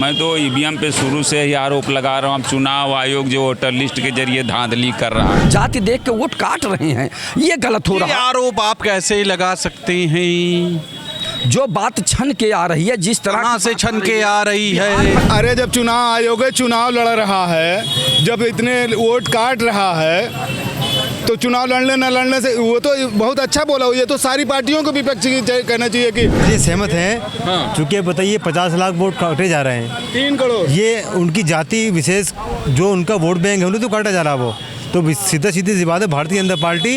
मैं तो ईवीएम पे शुरू से ही आरोप लगा रहा हूँ। अब चुनाव आयोग जो वोटर लिस्ट के जरिए धांधली कर रहा है, जाति देख के वोट काट रहे हैं, ये गलत हो रहा है। आरोप आप कैसे लगा सकते हैं? जो बात छन के आ रही है, जिस तरह से छन के आ रही है। अरे जब चुनाव आयोग चुनाव लड़ रहा है, जब इतने वोट काट रहा है, तो चुनाव लड़ने न लड़ने से वो तो बहुत अच्छा बोला। ये तो सारी पार्टियों को विपक्ष कहना चाहिए कि ये सहमत हैं। चूँकि बताइए 50 लाख वोट काटे जा रहे हैं, 3 करोड़, ये उनकी जाति विशेष जो उनका वोट बैंक है उन्हें तो काटा जा रहा है। वो तो सीधा सीधी सी बात है, भारतीय जनता पार्टी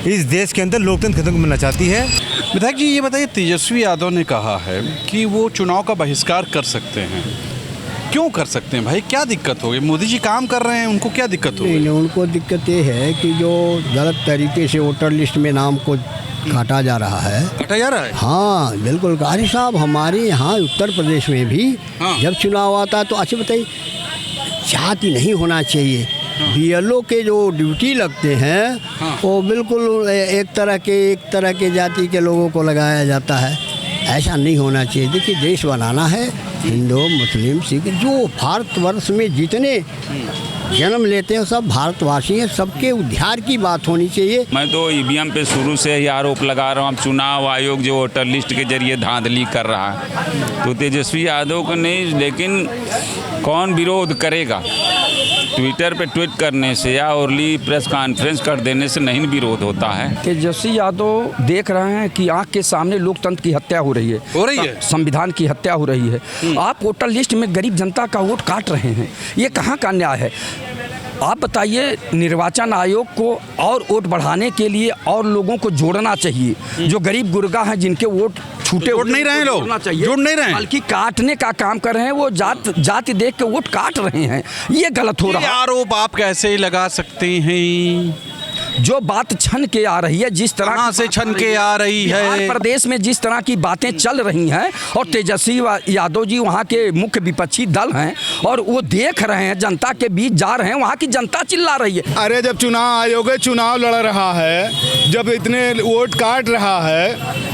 इस देश के अंदर लोकतंत्र खत्म करना चाहती है। विधायक जी ये बताइए, तेजस्वी यादव ने कहा है कि वो चुनाव का बहिष्कार कर सकते हैं। क्यों कर सकते हैं भाई, क्या दिक्कत होगी? मोदी जी काम कर रहे हैं, उनको क्या दिक्कत होगी? नहीं, उनको दिक्कत ये है कि जो गलत तरीके से वोटर लिस्ट में नाम को काटा जा रहा है। काटा जा रहा है? हाँ बिल्कुल। कारी साहब, हमारे यहाँ उत्तर प्रदेश में भी जब चुनाव आता है तो अच्छा बताइए, जाति नहीं होना चाहिए। बीएलओ के जो ड्यूटी लगते हैं वो बिल्कुल एक तरह के जाति के लोगों को लगाया जाता है। ऐसा नहीं होना चाहिए। देखिए, देश बनाना है, हिंदू मुस्लिम सिख जो भारतवर्ष में जितने जन्म लेते हैं सब भारतवासी हैं, सबके उद्धार की बात होनी चाहिए। मैं तो ईवीएम पे शुरू से ही आरोप लगा रहा हूँ। अब चुनाव आयोग जो वोटर लिस्ट के जरिए धांधली कर रहा है, तो तेजस्वी यादव को नहीं, लेकिन कौन विरोध करेगा? ट्विटर पे ट्वीट करने से या ओरली प्रेस कॉन्फ्रेंस कर देने से नहीं विरोध होता है। तेजस्वी यादव देख रहे हैं कि आंख के सामने लोकतंत्र की हत्या हो रही है, संविधान की हत्या हो रही है। आप वोटर लिस्ट में गरीब जनता का वोट काट रहे हैं, ये कहाँ का न्याय है? आप बताइए, निर्वाचन आयोग को और वोट बढ़ाने के लिए और लोगों को जोड़ना चाहिए। जो गरीब गुरगा हैं, जिनके वोट छूटे, वोट नहीं रहे, लोग जुड़ नहीं रहे, बल्कि काटने का काम कर रहे हैं। वो जाति देख के वोट काट रहे हैं, ये गलत हो रहा है। आरोप आप कैसे लगा सकते हैं? जो बात छन के आ रही है, जिस तरह से छन के आ रही है, प्रदेश में जिस तरह की बातें चल रही हैं, और तेजस्वी यादव जी वहाँ के मुख्य विपक्षी दल हैं और वो देख रहे हैं, जनता के बीच जा रहे हैं, वहाँ की जनता चिल्ला रही है। अरे जब चुनाव आयोग चुनाव लड़ रहा है, जब इतने वोट काट रहा है,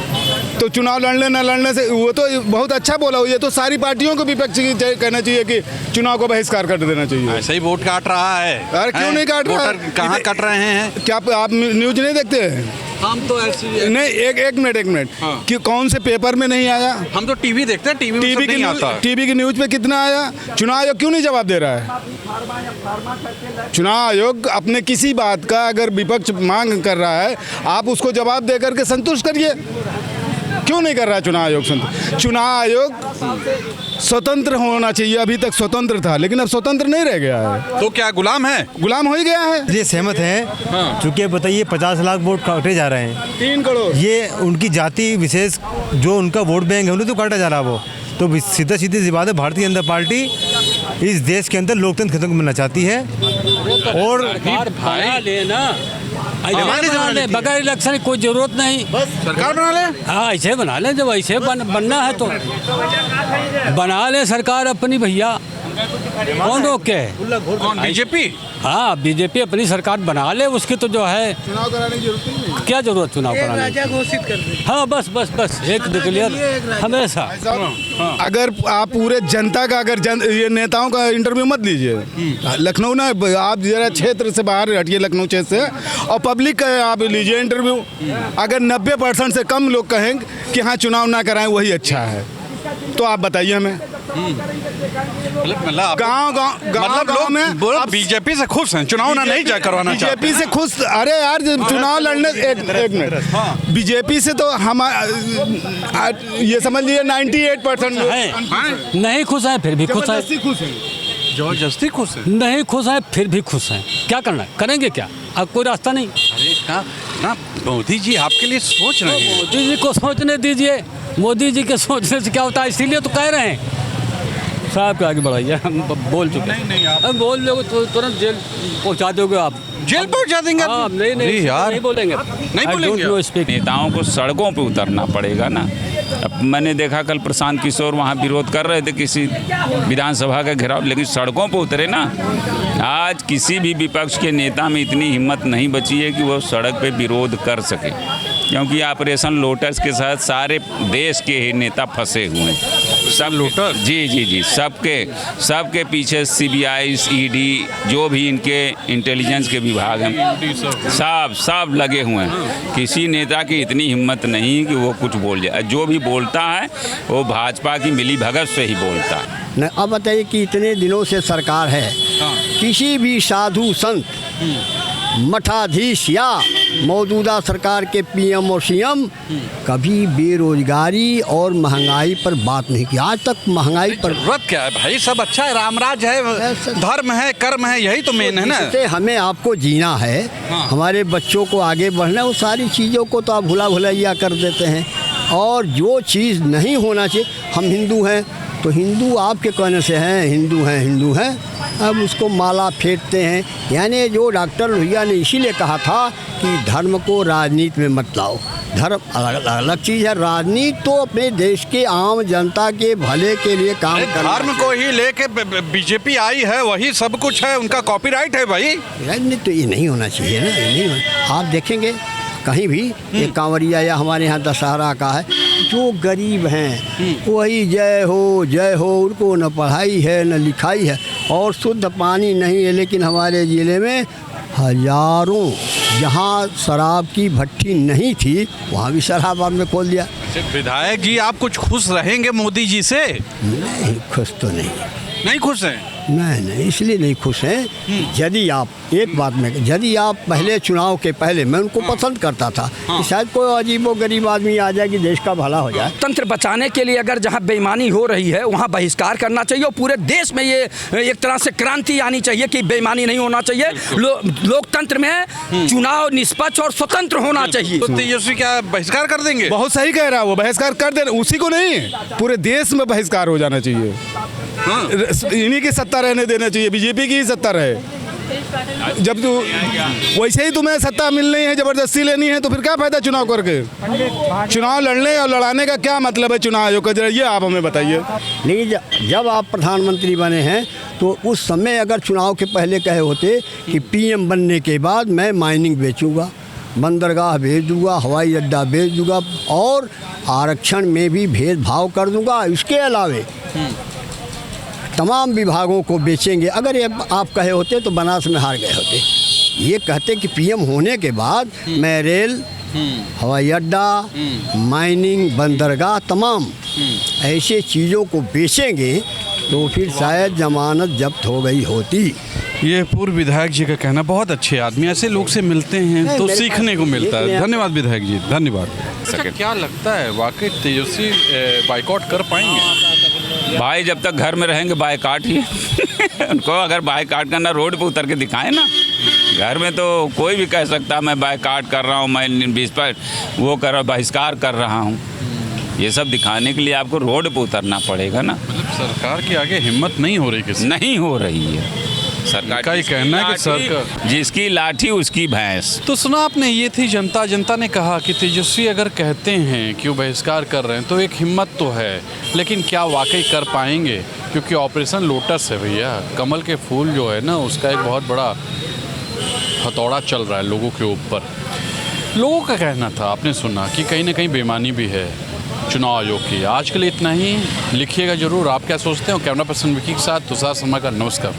तो चुनाव लड़ने न लड़ने से वो तो बहुत अच्छा बोला। ये तो सारी पार्टियों को विपक्ष कहना चाहिए कि चुनाव को बहिष्कार कर देना चाहिए। ऐसे ही वोट काट रहा है। अरे क्यों नहीं काट रहा है? कहाँ काट रहे हैं? क्या आप न्यूज नहीं देखते हैं? हम तो ऐसे नहीं, एक मिनट कि कौन से पेपर में नहीं आया? हम तो टीवी देखते हैं, टीवी की न्यूज पे कितना आया? चुनाव आयोग क्यों नहीं जवाब दे रहा है? चुनाव आयोग अपने किसी बात का अगर विपक्ष मांग कर रहा है, आप उसको जवाब दे करके संतुष्ट करिए। क्यों नहीं कर रहा है चुनाव आयोग संतुष्ट? चुनाव आयोग स्वतंत्र होना चाहिए। अभी तक स्वतंत्र था, लेकिन अब स्वतंत्र नहीं रह गया है। तो क्या गुलाम है? गुलाम हो ही गया है। ये सहमत हैं। चूँकि बताइए 50 लाख वोट काटे जा रहे हैं, 3 करोड़, ये उनकी जाति विशेष जो उनका वोट बैंक है उन्हें तो काटा जा रहा है। वो तो सीधा सीधी सी बात है, भारतीय जनता पार्टी इस देश के अंदर लोकतंत्र खत्म करना चाहती है। और बगैर इलेक्शन कोई जरूरत नहीं, बस सरकार बना ले। हाँ, ऐसे बना ले, जब ऐसे बनना है तो बना ले सरकार अपनी। भैया कौन रोक के है? बीजेपी? हाँ, बीजेपी अपनी सरकार बना ले, उसकी तो जो है चुनाव कराने की जरूरत नहीं। क्या जरूरत चुनाव कराने की? घोषित कर दे। हाँ, बस एक क्लियर हमेशा। अगर आप पूरे जनता का ये नेताओं का इंटरव्यू मत लीजिए। लखनऊ ना, आप जरा क्षेत्र से बाहर हटिए, लखनऊ क्षेत्र से, और पब्लिक का आप लीजिए इंटरव्यू। अगर 90% से कम लोग कहेंगे कि हाँ चुनाव ना कराएं वही अच्छा है, तो आप बताइए हमें। गाँव में बीजेपी से खुश हैं, चुनाव ना नहीं जा करवाना चाहते। बीजेपी से खुश? अरे यार, चुनाव लड़ने एक मिनट, बीजेपी से तो हम ये समझ लीजिए 98% नहीं खुश है, फिर भी खुश है। जबरदस्ती खुश है, नहीं खुश है फिर भी खुश हैं। क्या करना है, करेंगे क्या? अब कोई रास्ता नहीं। अरे ना, मोदी जी आपके लिए सोच रहे हैं। मोदी जी को सोचने दीजिए, मोदी जी के सोचने से क्या होता है, इसीलिए तो कह रहे हैं। साहब के आगे बढ़ाइए, हम बोल चुके हैं। नहीं आप बोल दोगे तो तुरंत जेल पहुंचा दोगे आप। जेल पहुंचा देंगे? नहीं यार, नहीं बोलेंगे, नहीं बोलेंगे। नेताओं को सड़कों पे उतरना पड़ेगा ना। अब मैंने देखा कल प्रशांत किशोर वहाँ विरोध कर रहे थे किसी विधानसभा का घेराव, लेकिन सड़कों पे उतरे ना। आज किसी भी विपक्ष के नेता में इतनी हिम्मत नहीं बची है कि वो सड़क पे विरोध कर सके। क्योंकि ऑपरेशन लोटस के साथ सारे देश के ही नेता फंसे हुए हैं। सब लोटस, जी, सबके पीछे CBI, ED, जो भी इनके इंटेलिजेंस के विभाग हैं, सब लगे हुए हैं। किसी नेता की इतनी हिम्मत नहीं कि वो कुछ बोल जाए। जो भी बोलता है वो भाजपा की मिली भगत से ही बोलता है। न अब बताइए कि इतने दिनों से सरकार है, किसी भी साधु संत, मठाधीश या मौजूदा सरकार के PM और CM कभी बेरोजगारी और महंगाई पर बात नहीं की। आज तक महंगाई पर जरूरत क्या है भाई? सब अच्छा है, रामराज है, धर्म है, कर्म है, यही तो मेन है ना। इससे हमें आपको जीना है, हमारे बच्चों को आगे बढ़ना है। वो सारी चीज़ों को तो आप भुलैया कर देते हैं। और जो चीज़ नहीं होना चाहिए, हम हिंदू हैं तो हिंदू आपके कहने से हैं, हिंदू हैं, अब उसको माला फेंकते हैं। यानी जो डॉक्टर लोहिया ने इसीलिए कहा था कि धर्म को राजनीति में मत लाओ। धर्म अलग चीज़ है, राजनीति तो अपने देश के आम जनता के भले के लिए काम कर। धर्म को ही लेके BJP आई है, वही सब कुछ है, उनका कॉपीराइट है भाई। राजनीति तो ये नहीं होना चाहिए ना, ये नहीं होना। आप देखेंगे कहीं भी ये कांवरिया या हमारे यहाँ दशहरा का है, जो गरीब हैं वही जय हो, उनको न पढ़ाई है न लिखाई है और शुद्ध पानी नहीं है। लेकिन हमारे ज़िले में हजारों, जहाँ शराब की भट्टी नहीं थी वहाँ भी शराब आपने खोल दिया। विधायक जी, आप कुछ खुश रहेंगे मोदी जी से? नहीं, खुश तो नहीं खुश हैं। नहीं, इसलिए नहीं खुश हैं। यदि आप एक बात में, यदि आप पहले चुनाव के पहले मैं उनको पसंद करता था कि शायद कोई अजीबो गरीब आदमी आ जाए कि देश का भला हो जाए। तंत्र बचाने के लिए अगर जहां बेईमानी हो रही है वहां बहिष्कार करना चाहिए और पूरे देश में ये एक तरह से क्रांति आनी चाहिए कि बेईमानी नहीं होना चाहिए। लोकतंत्र में चुनाव निष्पक्ष और स्वतंत्र होना चाहिए। तो तेजस्वी क्या बहिष्कार कर देंगे? बहुत सही कह रहा है वो, बहिष्कार कर दे। उसी को नहीं, पूरे देश में बहिष्कार हो जाना चाहिए। इन्हीं की सत्ता रहने देना चाहिए, BJP की ही सत्ता रहे। जब तू वैसे ही तुम्हें सत्ता मिलनी है, जबरदस्ती लेनी है, तो फिर क्या फायदा चुनाव करके? चुनाव लड़ने और लड़ाने का क्या मतलब है चुनाव आयोग का? जरा ये आप हमें बताइए। नहीं, जब आप प्रधानमंत्री बने हैं तो उस समय अगर चुनाव के पहले कहे होते कि PM बनने के बाद मैं माइनिंग बेचूंगा, बंदरगाह बेच दूंगा, हवाई अड्डा बेच दूंगा और आरक्षण में भी भेदभाव कर दूंगा, इसके अलावे तमाम विभागों को बेचेंगे, अगर ये आप कहे होते तो बनास में हार गए होते। ये कहते कि PM होने के बाद मैं रेल, हवाई अड्डा, माइनिंग, बंदरगाह, तमाम ऐसे चीज़ों को बेचेंगे तो फिर शायद जमानत जब्त हो गई होती। ये पूर्व विधायक जी का कहना। बहुत अच्छे आदमी, ऐसे लोग से मिलते हैं तो सीखने को मिलता है। धन्यवाद विधायक जी, धन्यवाद। अच्छा, क्या लगता है वाकई तेजस्वी बाइकआउट कर पाएंगे? भाई जब तक घर में रहेंगे बाइकआउट ही उनको अगर बाइकआउट करना, रोड पे उतर के दिखाएं ना। घर में तो कोई भी कह सकता मैं बाइकआउट कर रहा हूँ, मैं वो कर रहा हूँ, बहिष्कार कर रहा हूँ। ये सब दिखाने के लिए आपको रोड पे उतरना पड़ेगा ना। मतलब सरकार की आगे हिम्मत नहीं हो रही, किसी नहीं हो रही है। सरकार का ही कहना है कि सरकार जिसकी लाठी उसकी भैंस। तो सुना आपने, ये थी जनता ने कहा कि तेजस्वी अगर कहते हैं कि वो बहिष्कार कर रहे हैं तो एक हिम्मत तो है, लेकिन क्या वाकई कर पाएंगे? क्योंकि ऑपरेशन लोटस है भैया, कमल के फूल जो है ना, उसका एक बहुत बड़ा हथौड़ा चल रहा है लोगों के ऊपर। लोगों का कहना था, आपने सुना कि कहीं ना कहीं बेईमानी भी है चुनाव आयोग की। आज के लिए इतना ही। लिखिएगा जरूर आप क्या सोचते हो। कैमरा पर्सन विकी के साथ तुषार शर्मा का नमस्कार।